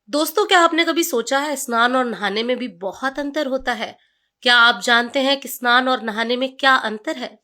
दोस्तों, क्या आपने कभी सोचा है स्नान और नहाने में भी बहुत अंतर होता है? क्या आप जानते हैं कि स्नान और नहाने में क्या अंतर है?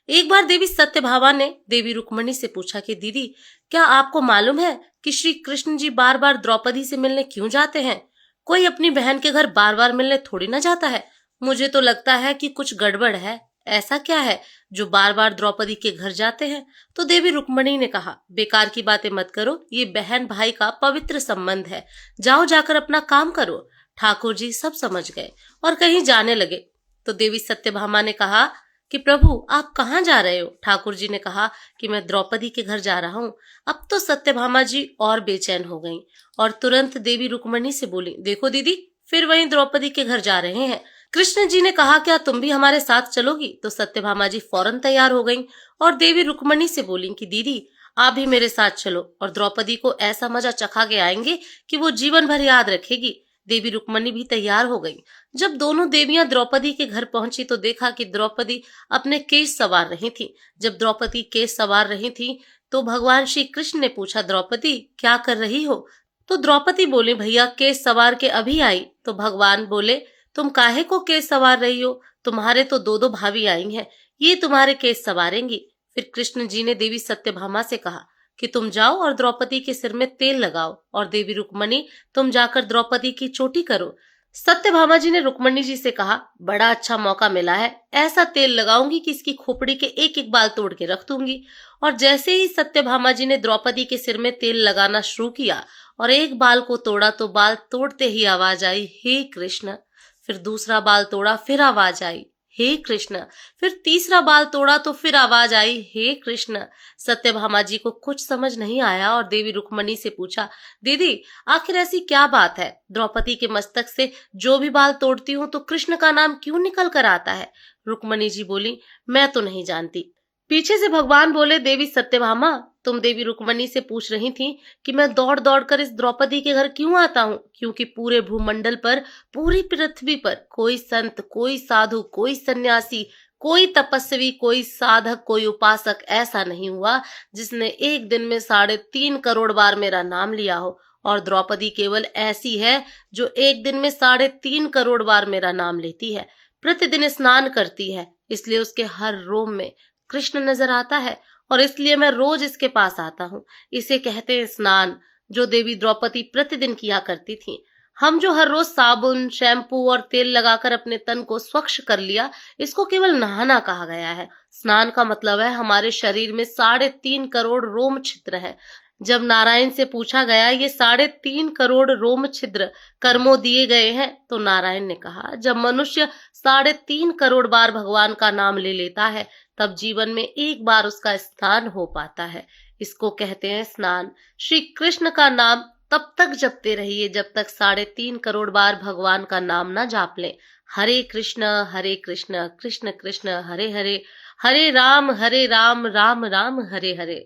एक बार देवी सत्यभामा ने देवी रुक्मणी से पूछा कि दीदी, क्या आपको मालूम है कि श्री कृष्ण जी बार बार द्रौपदी से मिलने क्यों जाते हैं? कोई अपनी बहन के घर बार बार मिलने थोड़ी ना जाता है। मुझे तो लगता है कि कुछ गड़बड़ है। ऐसा क्या है जो बार बार द्रौपदी के घर जाते हैं? तो देवी रुक्मणी ने कहा, बेकार की बातें मत करो, ये बहन भाई का पवित्र संबंध है। जाओ, जाकर अपना काम करो। ठाकुर जी सब समझ गए और कहीं जाने लगे। तो देवी सत्यभामा ने कहा कि प्रभु, आप कहाँ जा रहे हो? ठाकुर जी ने कहा कि मैं द्रौपदी के घर जा रहा हूँ। अब तो सत्यभामा जी और बेचैन हो गईं और तुरंत देवी रुक्मणी से बोली, देखो दीदी, फिर वहीं द्रौपदी के घर जा रहे हैं। कृष्ण जी ने कहा, क्या तुम भी हमारे साथ चलोगी? तो सत्यभामा जी फौरन तैयार हो गईं और देवी रुक्मणी से बोली कि दीदी, आप भी मेरे साथ चलो और द्रौपदी को ऐसा मजा चखा के आएंगे कि वो जीवन भर याद रखेगी। देवी रुक्मणी भी तैयार हो गई। जब दोनों देवियां द्रौपदी के घर पहुंची तो देखा कि द्रौपदी अपने केश सवार रही थी। जब द्रौपदी केश सवार रही थी तो भगवान श्री कृष्ण ने पूछा, द्रौपदी क्या कर रही हो? तो द्रौपदी बोली, भैया केश सवार के अभी आई। तो भगवान बोले, तुम काहे को केस सवार रही हो? तुम्हारे तो दो दो भाभी आई हैं, ये तुम्हारे केस सवारेंगी। फिर कृष्ण जी ने देवी सत्यभामा से कहा कि तुम जाओ और द्रौपदी के सिर में तेल लगाओ, और देवी रुक्मणी, तुम जाकर द्रौपदी की चोटी करो। सत्यभामा जी ने रुक्मणी जी से कहा, बड़ा अच्छा मौका मिला है, ऐसा तेल लगाऊंगी कि इसकी खोपड़ी के एक एक बाल तोड़ के रख दूंगी। और जैसे ही सत्यभामा जी ने द्रौपदी के सिर में तेल लगाना शुरू किया और एक बाल को तोड़ा तो बाल तोड़ते ही आवाज आई, हे कृष्ण। फिर दूसरा बाल तोड़ा, फिर आवाज आई, हे कृष्ण। फिर तीसरा बाल तोड़ा तो फिर आवाज आई, हे कृष्ण। सत्यभामा जी को कुछ समझ नहीं आया और देवी रुक्मणी से पूछा, दीदी, आखिर ऐसी क्या बात है? द्रौपदी के मस्तक से जो भी बाल तोड़ती हूँ तो कृष्ण का नाम क्यों निकल कर आता है? रुक्मणी जी बोली, मैं तो नहीं जानती। पीछे से भगवान बोले, देवी सत्यभामा, तुम देवी रुक्मणी से पूछ रही थी कि मैं दौड़ दौड़ कर इस द्रौपदी के घर क्यों आता हूँ? क्योंकि पूरे भूमंडल पर, पूरी पृथ्वी पर कोई संत, कोई साधु, कोई सन्यासी, कोई तपस्वी, कोई साधक, कोई उपासक ऐसा नहीं हुआ जिसने एक दिन में 3.5 करोड़ बार मेरा नाम लिया हो। और द्रौपदी केवल ऐसी है जो एक दिन में 3.5 करोड़ बार मेरा नाम लेती है। प्रतिदिन स्नान करती है, इसलिए उसके हर रोम में कृष्ण नजर आता है और इसलिए मैं रोज इसके पास आता हूँ। इसे कहते हैं स्नान, जो देवी द्रौपदी प्रतिदिन किया करती थी। हम जो हर रोज साबुन, शैम्पू और तेल लगाकर अपने तन को स्वच्छ कर लिया, इसको केवल नहाना कहा गया है। स्नान का मतलब है हमारे शरीर में 3.5 करोड़ रोम छिद्र है। जब नारायण से पूछा गया, ये 3.5 करोड़ रोम छिद्र कर्मों दिए गए हैं, तो नारायण ने कहा, जब मनुष्य 3.5 करोड़ बार भगवान का नाम ले लेता है तब जीवन में एक बार उसका स्नान हो पाता है। इसको कहते हैं स्नान। श्री कृष्ण का नाम तब तक जपते रहिए जब तक 3.5 करोड़ बार भगवान का नाम ना जाप लें। हरे कृष्ण कृष्ण कृष्ण हरे हरे, हरे राम राम राम, हरे हरे।